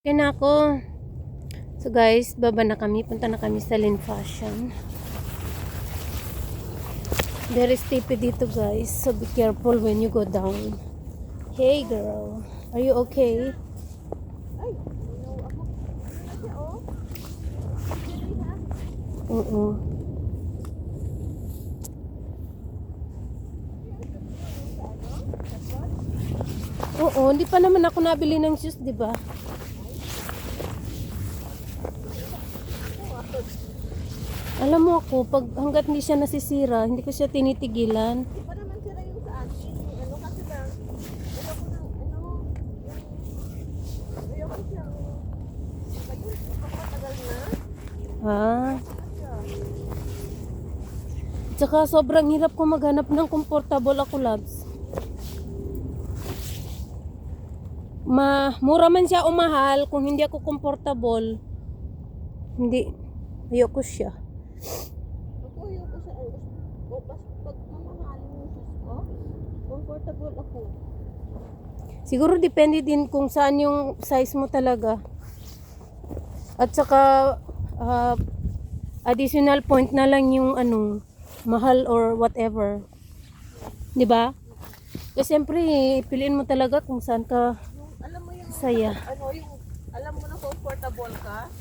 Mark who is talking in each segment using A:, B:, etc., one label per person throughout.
A: Kaya na ako. So guys, baba na kami. Punta na kami sa Lin Fashion. Very steepy dito guys. So be careful when you go down. Hey girl. Are you okay? Oo. Oo, hindi pa naman ako nabili ng shoes, di ba? Alam mo ako, pag hanggat hindi siya nasisira, hindi ko siya tinitigilan.
B: Di pa naman sila yung sa akin. Ano kasi lang, ayoko ng, ayoko siyang, matagal na.
A: Ah. Tsaka sobrang hirap ko maghanap ng comfortable ako, loves. Mura man siya o mahal, kung hindi ako comfortable, hindi, ayoko siya.
B: Ako ayoko sa, pag mamahalin yung shoes ko, comfortable ako.
A: Siguro depende din kung saan yung size mo talaga. At saka, additional point na lang yung mahal or whatever. 'Di ba? Kasi siyempre, piliin mo talaga kung saan ka
B: Alam mo yung,
A: saya.
B: alam mo na comfortable ka,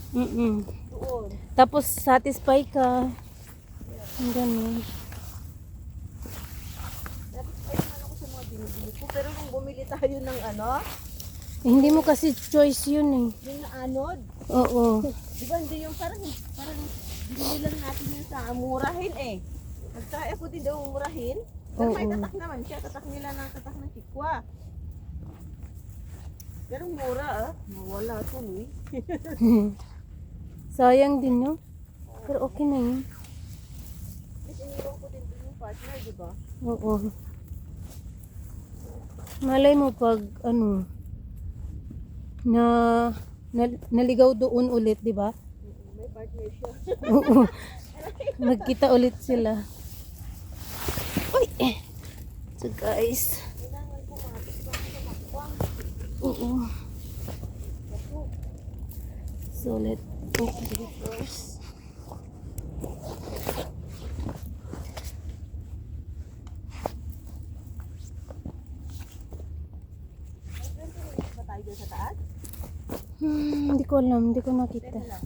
B: doon.
A: Tapos, satisfy ka. Ang ganun.
B: Tapos ayun naman ako sa mga binibili ko, pero nung bumili tayo ng
A: Hindi mo kasi choice yun eh.
B: yung naanod,
A: Oo.
B: di ba hindi yung parang binili lang natin yung sa murahin eh. Nag-try ako din daw murahin. Pero may
A: Oo.
B: tatak naman siya. Tatak nila ng tatak ng chikwa. Pero mura Nawala tuloy.
A: Sayang din no? Pero okay na yun.
B: Kasi iniwan ko din yung partner, di ba?
A: Oo. Malay mo pag naligaw doon ulit, di ba?
B: May partner siya.
A: Oo. Magkita ulit sila. Uy! So guys.
B: Kailangan ko matis ba sa makwang.
A: Oo. So let's open it first.
B: Ba tayo dyan sa taas?
A: Hindi ko alam, hindi ko nakita.
B: Teka lang.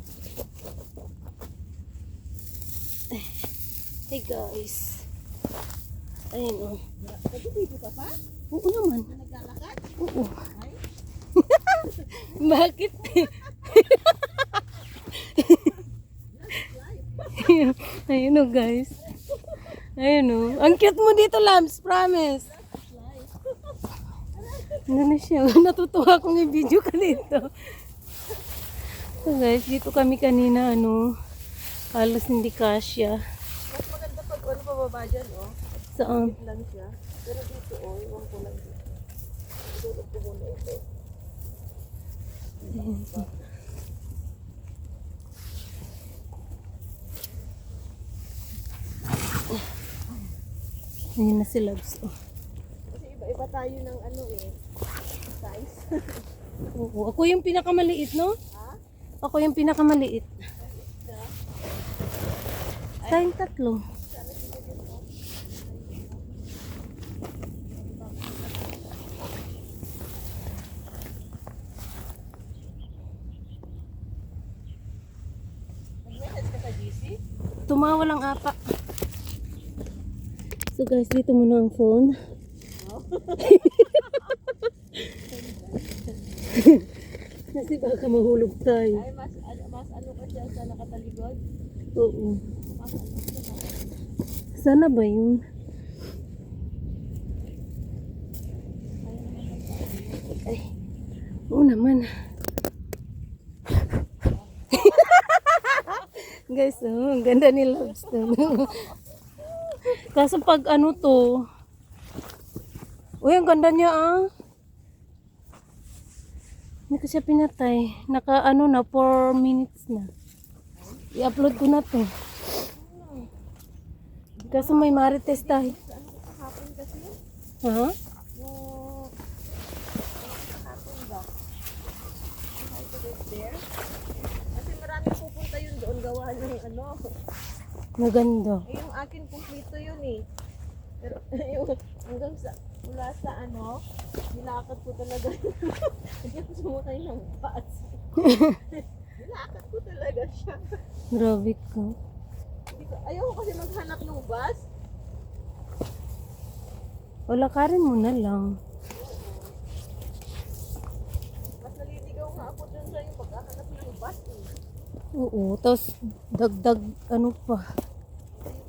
A: Hey guys. Ayun oh.
B: Nag-dito ka pa?
A: Oo naman.
B: Na naglalakad?
A: Oo.
B: Ay,
A: Bakit? Ayun oh guys. Ayun oh. Ang cute mo dito, Lams. Promise. Ano na siya? Natutuwa akong i-video ka dito. So guys, dito kami kanina halos hindi kasya.
B: mas maganda pag pababa dyan,
A: Saan?
B: lang siya. Pero dito, iwan ko lang dito. Idulog ko muna ito.
A: Ayun na si Loves. Oh.
B: Kasi iba-iba tayo ng size.
A: Oo. Ako yung pinakamaliit, no?
B: Ha?
A: Ako yung pinakamaliit. Tayong tatlo.
B: Nag-message ka sa GC?
A: Tumawa lang apa. So guys, dito muna ang phone. Kasi baka mahulog tayo.
B: Ay, mas ano ka siya sa nakataligod?
A: Oo.
B: Mas ano ka siya.
A: Sana ba yun? Ay. Oo naman. Guys, ang ganda ni Loves to. Kaso pag to, uy, ang ganda niya Hindi ko siya pinatay. Naka na, 4 minutes na. I-upload ko na to. Kaso may marites tayo.
B: Kahapon kasi,
A: Ha?
B: yung kahapon ba? there. Kasi marami pupunta yun doon gawa ng ano.
A: Maganda.
B: Eh, yung akin kumplito yun eh. Pero yung hanggang sa mula sa ano, nilakad ko talaga. Hindi ako sumakay ng bus. Nilakad ko talaga siya.
A: Grabe ka.
B: Ayaw ko kasi maghanap ng bus.
A: O lakarin mo na lang.
B: Mas naliligaw nga ako dun sa yung paghahanap ng bus eh.
A: Oo, tapos dagdag ano pa.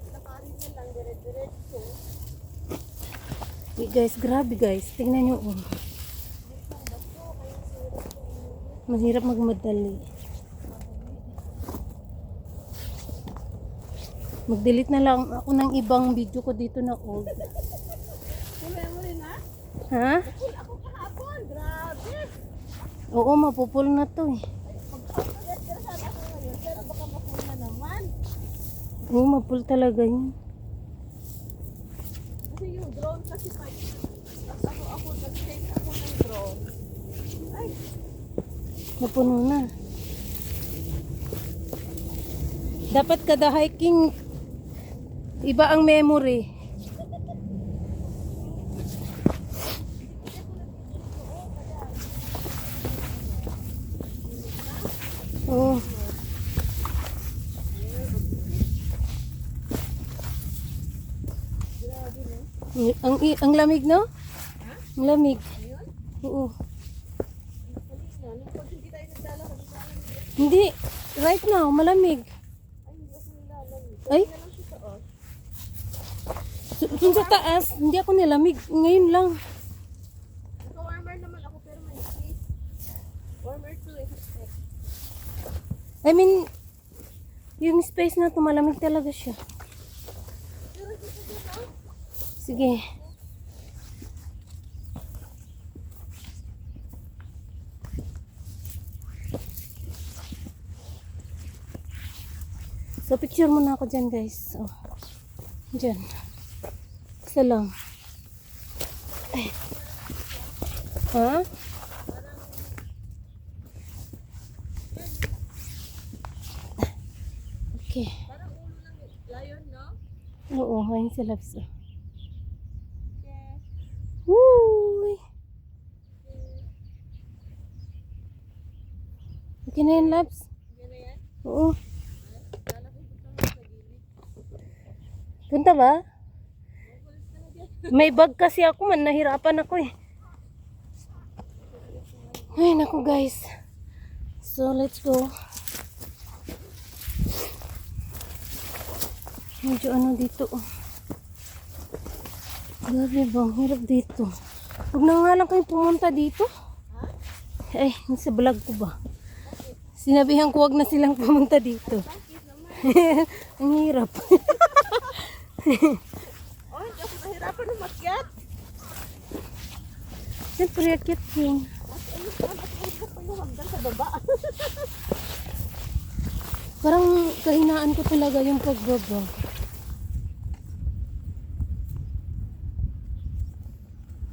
B: Lakarin na lang, dire-diretso.
A: Guys, grabe guys. Tingnan nyo. Oh. Mahirap magmadali. Mag-delete na lang ako ng ibang video ko dito na old.
B: Yung memory na?
A: Ha?
B: Full ako kahapon, grabe.
A: Oo, mapupul na to eh.
B: Magpapagat ka sana ako ngayon, pero baka mafull na naman.
A: Oo, mapul talaga yun.
B: Kasi yung drone kasi pa tapos ako nag-take ako ng drone. Ay,
A: Napuno na. Dapat kada hiking, iba ang memory. Oo. Ang lamig, no? Ang lamig.
B: ayun.
A: Oo.
B: Kanina, nung pag hindi tayo naglalakad sa amin,
A: Hindi. Right now, malamig.
B: ay hindi ako nilalamig.
A: Ay?
B: Kaya lang siya taas.
A: Dun sa taas, hindi ako nilamig. Ngayon lang.
B: Naka-warmer naman ako pero manipis. Warmer to eh.
A: I mean, yung space na to, malamig talaga siya.
B: Pero dito dito,
A: Sige. So, picture muna ako dyan, guys. Oh. Dyan. Isa lang. Ay. Ha? Okay.
B: parang ulo ng lion, no?
A: Oo, ayun sa labs. Oh.
B: Okay.
A: Woo! Okay na yun, labs?
B: Yan na yan.
A: Oo.
B: Lala ko dito sa gilid.
A: Punta ba?
B: Magulit ka na dyan.
A: May bag kasi ako man, nahirapan ako eh. Ay, naku guys. So, let's go. Medyo ano dito. Oh. Grabe bang, hirap dito. Huwag na nga lang kayo pumunta dito. Ay, sa vlog ko ba? Sinabihan ko wag na silang pumunta dito.
B: Bakit naman?
A: Ang hirap.
B: Oh, hindi ako nahirapan umakyat.
A: Siyempre, akit yun.
B: Mas mahirap pa yung hagdan sa baba.
A: Parang kahinaan ko talaga yung pagbaba.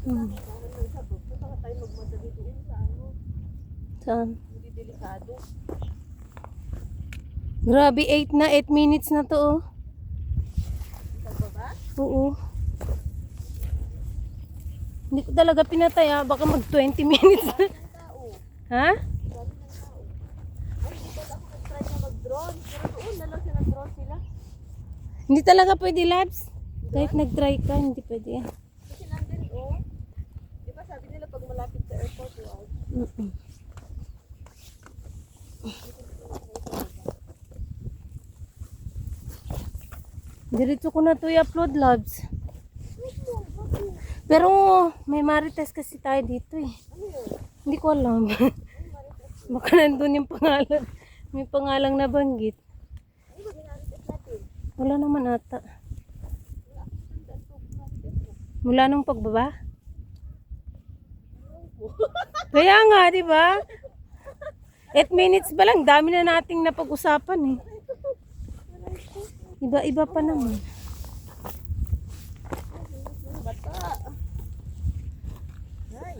B: Saka tayo magmadali doon sa ano,
A: Saan?
B: hindi delikado.
A: Grabe, 8 minutes na to oh.
B: Sa baba?
A: Oo. Hindi ko talaga pinatay ha. Baka mag 20 minutes.
B: Ang tao.
A: Ha?
B: Dami ng tao. Ay, hindi ba ako nag-try na mag-drone? Pero doon na lang sila nag-drone sila.
A: Hindi talaga pwede, labs. Kahit nag-try ka, hindi pwede yan.
B: Kasi nandun, oh. Di ba sabi nila pag malapit sa airport, wow.
A: Mm-mm. Diretso ko na to i-upload, labs. Pero may marites kasi tayo dito eh.
B: Ano yun?
A: Hindi ko alam. Baka nandun yung pangalan. May pangalang nabanggit.
B: Ano ba ginarites natin?
A: Wala naman ata.
B: Wala akong tandaan ko ginarites mo.
A: Mula nung pagbaba? Kaya nga, di ba? 8 minutes ba lang? Dami na nating napag-usapan eh. Iba-iba pa naman.
B: Bata. Ay.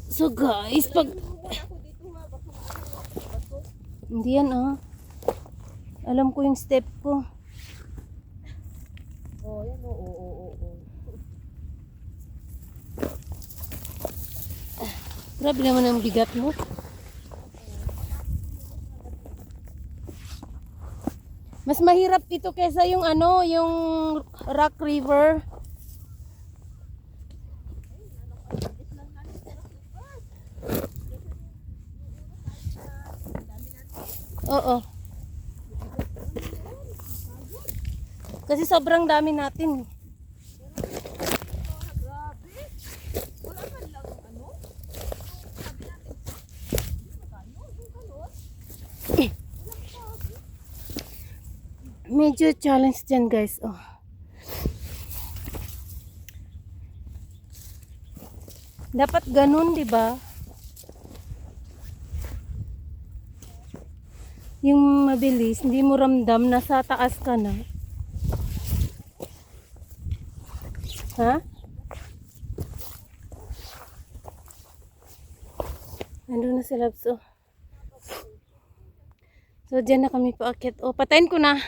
A: So guys, pag...
B: Muna ako dito ha. Baka maano
A: Hindi yan ah. Alam ko yung step ko.
B: Oh, yan oh, oo, oo, oo.
A: Grabe naman ang bigat mo. Mas mahirap ito kaysa yung ano, yung Rock River. Oo. Kasi sobrang dami natin.
B: Grabe. Wala man lang ano. Sabi natin, magkano? Yung galon?
A: Medyo challenge dyan guys. Oh. Dapat ganun, di ba? Yung mabilis, hindi mo ramdam, nasa taas ka na. Ha? Nandun na si Labs, oh. So, dyan na kami paakyat. Oh, patayin ko na.